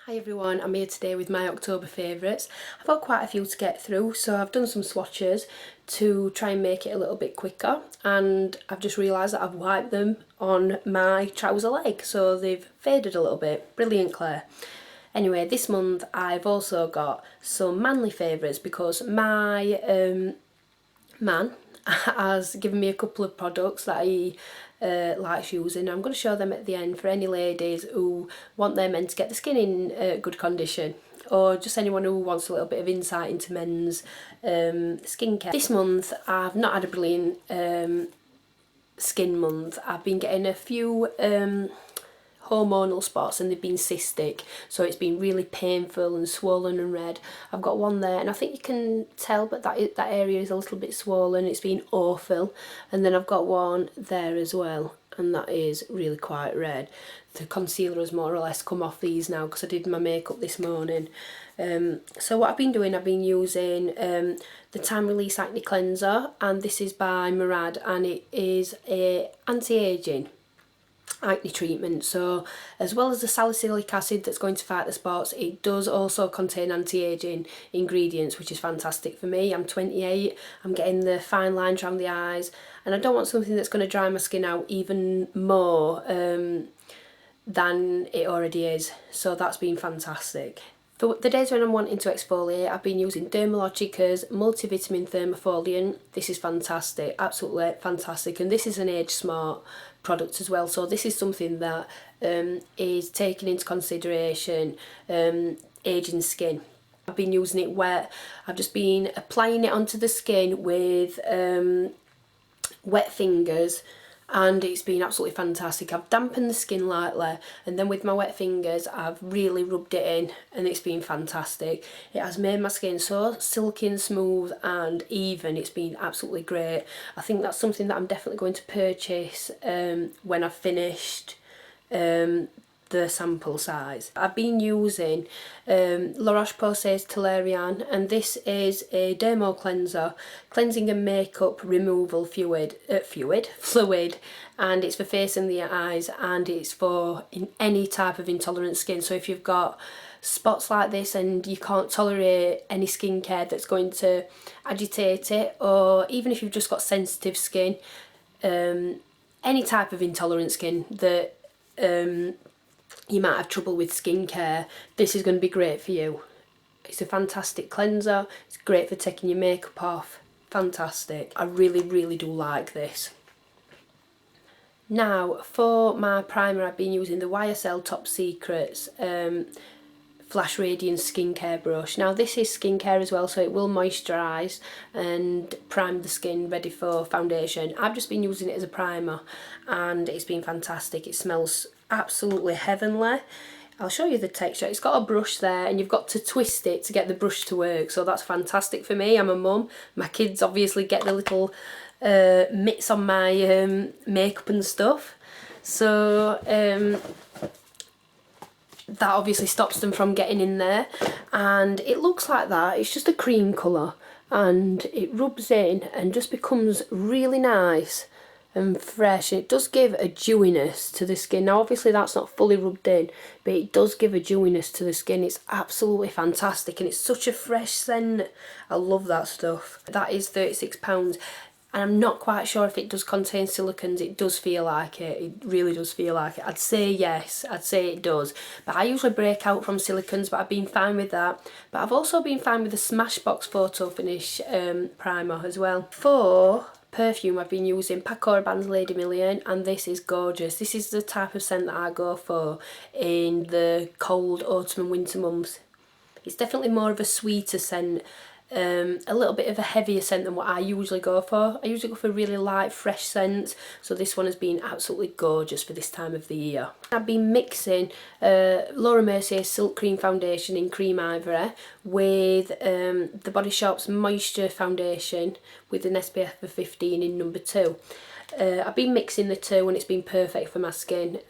Hi everyone, I'm here today with my October favourites. I've got quite a few to get through, so I've done some swatches to try and make it a little bit quicker, and I've just realised that I've wiped them on my trouser leg, so they've faded a little bit. Brilliant, Claire. Anyway, this month I've also got some manly favourites because my man has given me a couple of products that he likes using. I'm going to show them at the end for any ladies who want their men to get the skin in good condition, or just anyone who wants a little bit of insight into men's skincare. This month I've not had a brilliant skin month. I've been getting a few hormonal spots and they've been cystic, so it's been really painful and swollen and red. I've got one there and I think you can tell, but that area is a little bit swollen. It's been awful. And then I've got one there as well, and that is really quite red. The concealer has more or less come off these now because I did my makeup this morning. So what I've been doing, I've been using the Time Release Acne Cleanser, and this is by Murad, and it is a anti-aging acne treatment. So as well as the salicylic acid that's going to fight the spots, it does also contain anti-aging ingredients, which is fantastic for me. I'm 28, I'm getting the fine lines around the eyes, and I don't want something that's going to dry my skin out even more than it already is, so that's been fantastic. For the days when I'm wanting to exfoliate, I've been using Dermalogica's multivitamin thermofoliant. This is fantastic, absolutely fantastic, and this is an age smart product as well, so this is something that is taken into consideration aging skin. I've been using it wet. I've just been applying it onto the skin with wet fingers, and it's been absolutely fantastic. I've dampened the skin lightly, and then with my wet fingers I've really rubbed it in, and it's been fantastic. It has made my skin so silky and smooth and even. It's been absolutely great. I think that's something that I'm definitely going to purchase when I've finished the sample size. I've been using Roche Posay's Toleriane, and this is a dermo cleanser, cleansing and makeup removal fluid, and it's for face and the eyes, and it's for any type of intolerant skin. So if you've got spots like this and you can't tolerate any skincare that's going to agitate it, or even if you've just got sensitive skin, any type of intolerant skin that you might have trouble with skincare, this is going to be great for you. It's a fantastic cleanser, it's great for taking your makeup off, fantastic. I really do like this. Now for my primer, I've been using the YSL Top Secrets Flash Radiance Skincare Brush. Now this is skincare as well, so it will moisturise and prime the skin ready for foundation. I've just been using it as a primer and it's been fantastic. It smells absolutely heavenly. I'll show you the texture. It's got a brush there and you've got to twist it to get the brush to work, so that's fantastic for me. I'm a mum. My kids obviously get the little mitts on my makeup and stuff, so that obviously stops them from getting in there, and it looks like that. It's just a cream colour and it rubs in and just becomes really nice and fresh. It does give a dewiness to the skin. Now obviously that's not fully rubbed in, but it does give a dewiness to the skin. It's absolutely fantastic and it's such a fresh scent. I love that stuff. That is £36, and I'm not quite sure if it does contain silicons. It does feel like it. It really does feel like it. I'd say yes, I'd say it does. But I usually break out from silicons, but I've been fine with that. But I've also been fine with the Smashbox Photo Finish primer as well. For perfume, I've been using Paco Rabanne's Lady Million, and this is gorgeous. This is the type of scent that I go for in the cold autumn and winter months. It's definitely more of a sweeter scent, a little bit of a heavier scent than what I usually go for. I usually go for really light, fresh scents, so this one has been absolutely gorgeous for this time of the year. I've been mixing Laura Mercier's Silk Cream Foundation in Cream Ivory with the Body Shop's Moisture Foundation with an SPF of 15 in number 2. I've been mixing the two and it's been perfect for my skin.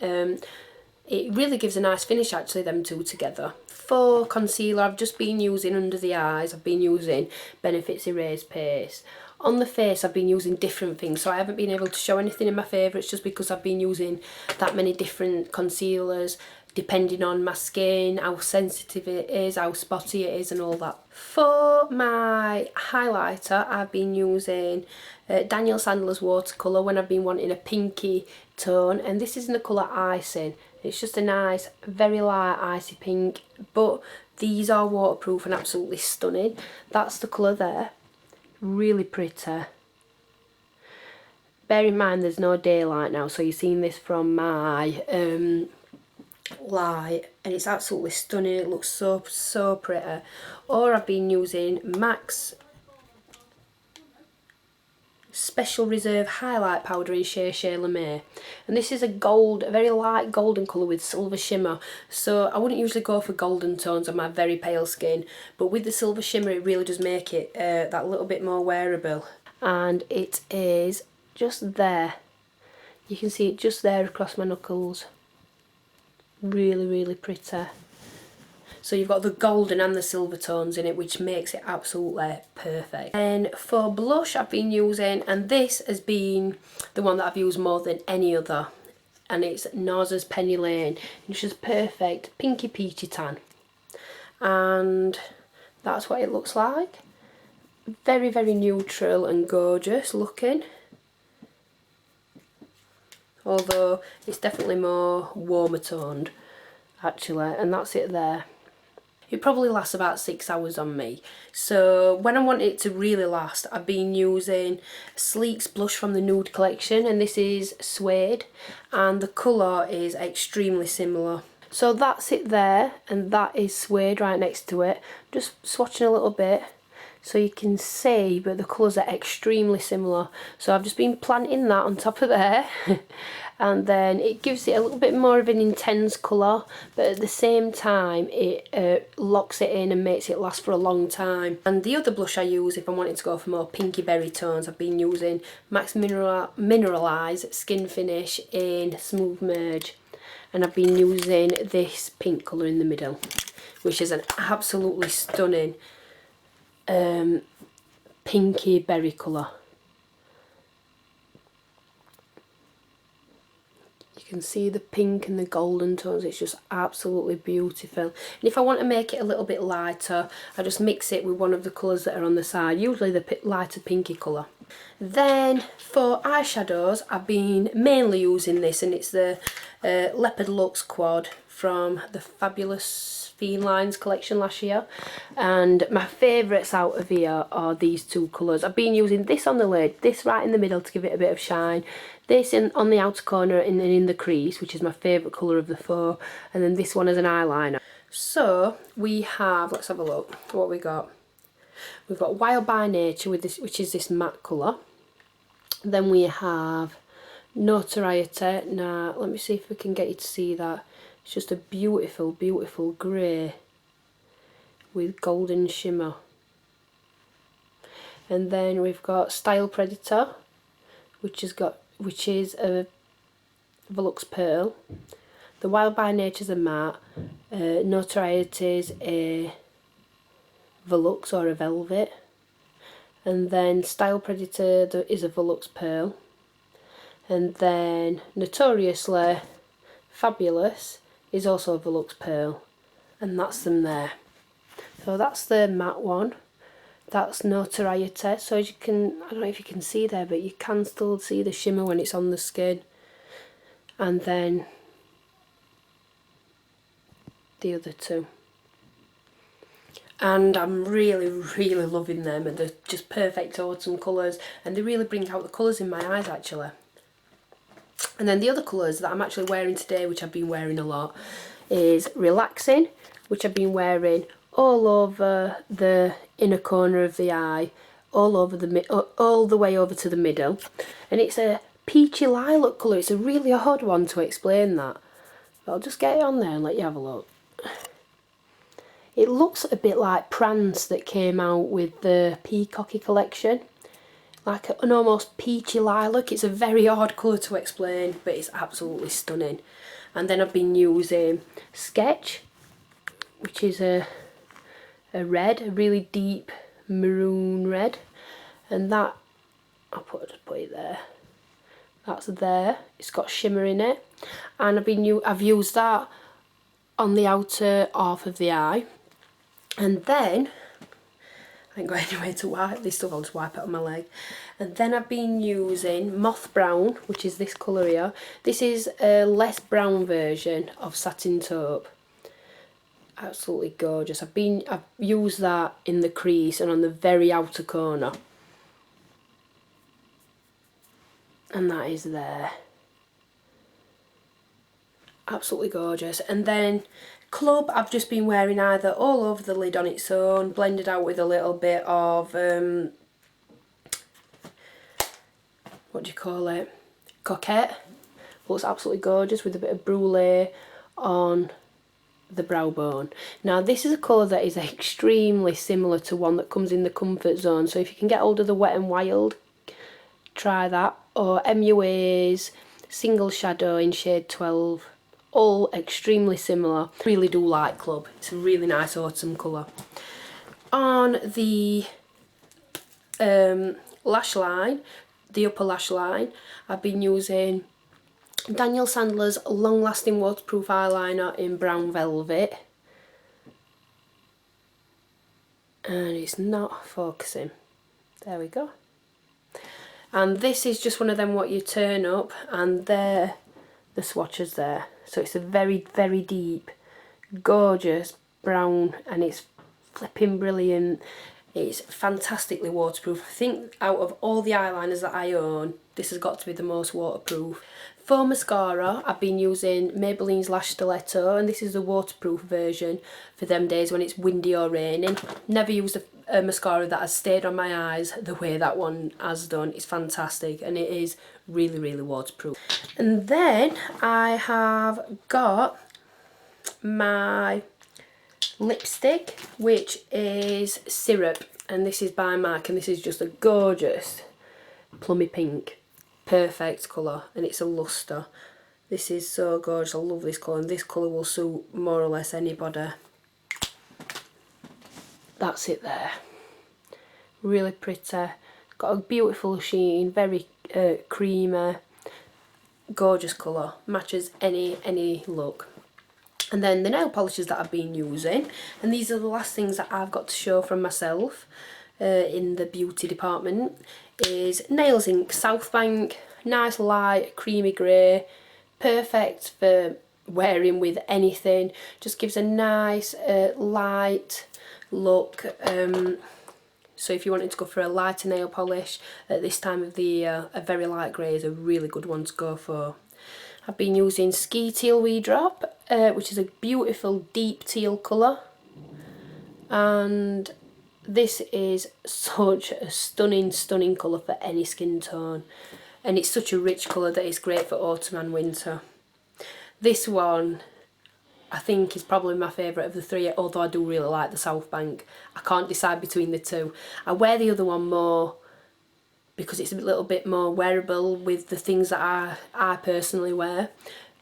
It really gives a nice finish actually, them two together. For concealer, I've just been using under the eyes, I've been using Benefit's Erase Paste. On the face, I've been using different things, so I haven't been able to show anything in my favourites just because I've been using that many different concealers. depending on my skin, how sensitive it is, how spotty it is and all that. For my highlighter, I've been using Daniel Sandler's watercolour when I've been wanting a pinky tone, and this is in the colour Icing. It's just a nice, very light icy pink, but these are waterproof and absolutely stunning. That's the colour there, really pretty. Bear in mind there's no daylight now, so you're seeing this from my light, and it's absolutely stunning. It looks so pretty. Or I've been using MAC's Special Reserve highlight powder in Shea Shea Lame, and this is a very light golden colour with silver shimmer. So I wouldn't usually go for golden tones on my very pale skin, but with the silver shimmer it really does make it that little bit more wearable. And it is just there, you can see it just there across my knuckles. Really pretty. So you've got the golden and the silver tones in it, which makes it absolutely perfect. And for blush I've been using, and this has been the one that I've used more than any other, and it's NARS's Penny Lane. It's just perfect pinky peachy tan, and that's what it looks like. Very neutral and gorgeous looking, although it's definitely more warmer toned actually, and that's it there. It probably lasts about 6 hours on me. So when I want it to really last, I've been using Sleek's blush from the Nude collection, and this is Suede, and the colour is extremely similar. So that's it there, and that is Suede right next to it. Just swatching a little bit so you can see, but the colours are extremely similar. So I've just been planting that on top of there. And then it gives it a little bit more of an intense colour, but at the same time it locks it in and makes it last for a long time. And the other blush I use if I'm wanting to go for more pinky berry tones, I've been using MAC's Mineralize Skin Finish in Smooth Merge, and I've been using this pink colour in the middle, which is an absolutely stunning pinky berry colour. You can see the pink and the golden tones, it's just absolutely beautiful. And if I want to make it a little bit lighter, I just mix it with one of the colours that are on the side, usually the lighter pinky colour. Then for eyeshadows, I've been mainly using this, and it's the Leopard Luxe Quad from the Fabulous Lines collection last year, and my favourites out of here are these two colours. I've been using this on the lid, this right in the middle to give it a bit of shine, this on the outer corner and in the crease, which is my favourite colour of the four, and then this one as an eyeliner. So we have, let's have a look what we got. We've got Wild by Nature with this, which is this matte colour. Then we have Notoriety. Now let me see if we can get you to see that. It's just a beautiful grey with golden shimmer. And then we've got Style Predator, which is a Volux Pearl. The Wild by Nature's a matte. Notoriety's a Volux or a Velvet. And then Style Predator is a Volux Pearl. And then Notoriously Fabulous is also a Volux Pearl, and that's them there. So that's the matte one, that's Notoriety. So as you can, I don't know if you can see there, but you can still see the shimmer when it's on the skin. And then the other two, and I'm really loving them, and they're just perfect autumn colours, and they really bring out the colours in my eyes actually. And then the other colours that I'm actually wearing today, which I've been wearing a lot, is Relaxing, which I've been wearing all over the inner corner of the eye, all the way over to the middle. And it's a peachy lilac colour. It's a really odd one to explain that, but I'll just get it on there and let you have a look. It looks a bit like Prance that came out with the Peacocky collection. Like an almost peachy lilac. It's a very odd colour to explain, but it's absolutely stunning. And then I've been using Sketch, which is a red, a really deep maroon red, and that I'll just put it there. That's there. It's got shimmer in it, and I've used that on the outer half of the eye, and then I ain't got anywhere to wipe this stuff, I'll just wipe it on my leg. And then I've been using Moth Brown, which is this colour here. This is a less brown version of Satin Taupe. Absolutely gorgeous. I've used that in the crease and on the very outer corner. And that is there. Absolutely gorgeous. And then Club, I've just been wearing either all over the lid on its own, blended out with a little bit of, what do you call it? Coquette. Looks absolutely gorgeous with a bit of brulee on the brow bone. Now this is a colour that is extremely similar to one that comes in the Comfort Zone, so if you can get hold of the Wet n Wild, try that, or MUA's Single Shadow in shade 12, all extremely similar. Really do like Club, it's a really nice autumn colour. On the lash line, the upper lash line, I've been using Daniel Sandler's Long Lasting Waterproof Eyeliner in Brown Velvet. And it's not focusing. There we go. And this is just one of them what you turn up, and there the swatches there. So it's a very, very deep, gorgeous brown, and it's flipping brilliant. It's fantastically waterproof. I think out of all the eyeliners that I own, this has got to be the most waterproof. For mascara, I've been using Maybelline's Lash Stiletto, and this is the waterproof version for them days when it's windy or raining. Never used a mascara that has stayed on my eyes the way that one has done. It's fantastic, and it is really, really waterproof. And then I have got my lipstick, which is Syrup, and this is by MAC, and this is just a gorgeous plummy pink. Perfect colour, and it's a luster. This is so gorgeous. I love this colour, and this colour will suit more or less anybody. That's it there. Really pretty. Got a beautiful sheen, very creamy, gorgeous colour. Matches any look. And then the nail polishes that I've been using, and these are the last things that I've got to show from myself in the beauty department, is Nails Inc South Bank. Nice light creamy grey, perfect for wearing with anything. Just gives a nice light look. So if you wanted to go for a lighter nail polish at this time of the year, a very light grey is a really good one to go for. I've been using Ski Teal Wee Drop, which is a beautiful deep teal colour, and this is such a stunning colour for any skin tone, and it's such a rich colour that it's great for autumn and winter. This one I think is probably my favourite of the three, although I do really like the South Bank. I can't decide between the two. I wear the other one more because it's a little bit more wearable with the things that I personally wear.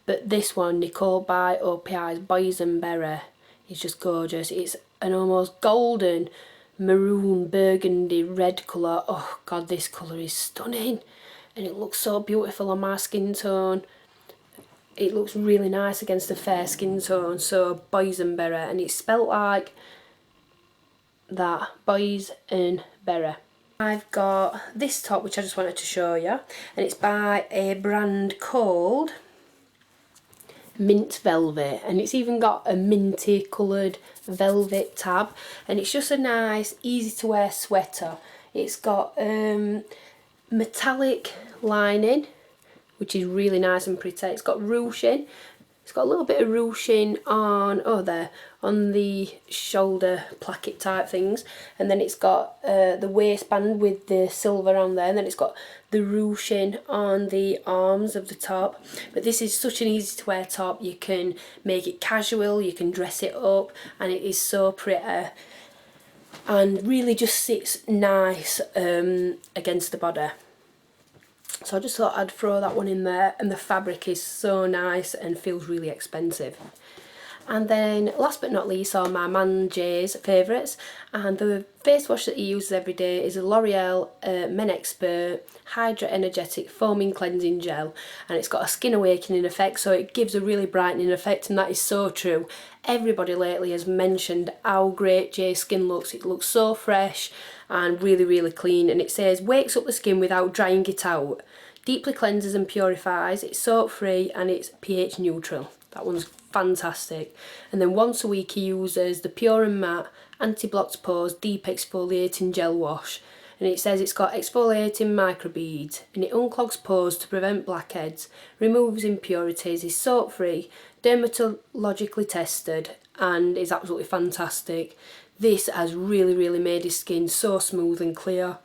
But this one, Nicole by OPI's Boysenberry, is just gorgeous. It's an almost golden, maroon, burgundy, red colour. Oh God, this colour is stunning. And it looks so beautiful on my skin tone. It looks really nice against a fair skin tone. So Boysenberry, and it's spelt like that, Boysenberry. I've got this top which I just wanted to show you, and it's by a brand called Mint Velvet, and it's even got a minty coloured velvet tab, and it's just a nice easy to wear sweater. It's got metallic lining, which is really nice and pretty. It's got ruching. It's got a little bit of ruching on, on the shoulder placket type things. And then it's got the waistband with the silver on there. And then it's got the ruching on the arms of the top. But this is such an easy to wear top. You can make it casual, you can dress it up, and it is so pretty. And really just sits nice against the body. So I just thought I'd throw that one in there, and the fabric is so nice and feels really expensive. And then last but not least are my man Jay's favourites, and the face wash that he uses every day is a L'Oreal Men Expert Hydra Energetic Foaming Cleansing Gel, and it's got a skin awakening effect, so it gives a really brightening effect, and that is so true. Everybody lately has mentioned how great Jay's skin looks. It looks so fresh and really clean, and it says wakes up the skin without drying it out, deeply cleanses and purifies, it's soap free and it's pH neutral. That one's fantastic. And then once a week he uses the Pure and Matte Anti-Blocked Pores Deep Exfoliating Gel Wash, and it says it's got exfoliating microbeads and it unclogs pores to prevent blackheads, removes impurities, is soap free, dermatologically tested, and is absolutely fantastic. This has really made his skin so smooth and clear.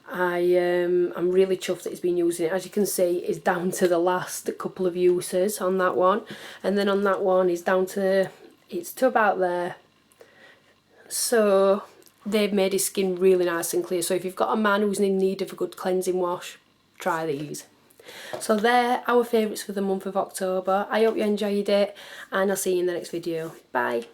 I'm really chuffed that he's been using it. As you can see, it's down to the last couple of uses on that one, and then on that one it's down to, it's to about there. So they've made his skin really nice and clear. So if you've got a man who's in need of a good cleansing wash, try these. So they're our favourites for the month of October. I hope you enjoyed it, and I'll see you in the next video. Bye.